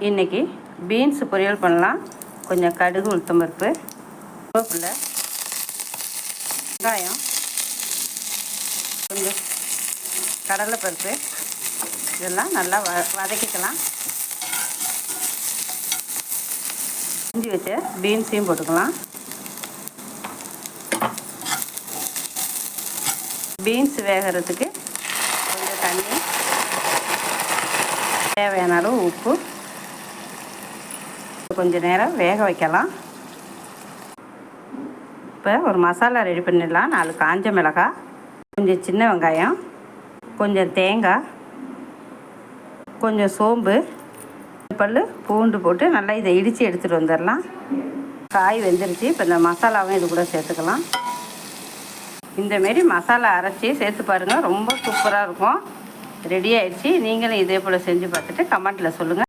இன்றைக்கி பீன்ஸ் பொரியல் பண்ணலாம். கொஞ்சம் கடுகு, உளுத்தம் பருப்பு, கருவேப்பிலை, வெங்காயம், கொஞ்சம் கடலைப்பருப்பு இதெல்லாம் நல்லா வதக்கிக்கலாம். செஞ்சு வச்ச பீன்ஸையும் போட்டுக்கலாம். பீன்ஸ் வேகிறதுக்கு கொஞ்சம் தண்ணி, தேவையான அளவு உப்பு, கொஞ்சம் நேரம் வேக வைக்கலாம். இப்போ ஒரு மசாலா ரெடி பண்ணிடலாம். 4 காஞ்ச மிளகாய், கொஞ்சம் சின்ன வெங்காயம், கொஞ்சம் தேங்காய், கொஞ்சம் சோம்பு, பல் பூண்டு போட்டு நல்லா இதை இடித்து எடுத்துகிட்டு வந்துடலாம். காய் வெந்துருச்சு. இப்போ இந்த மசாலாவும் இது கூட சேர்த்துக்கலாம். இந்தமாரி மசாலா அரைச்சி சேர்த்து பாருங்கள், ரொம்ப சூப்பராக இருக்கும். ரெடி ஆகிடுச்சு. நீங்களும் இதே போல் செஞ்சு பார்த்துட்டு கமெண்ட்டில் சொல்லுங்கள்.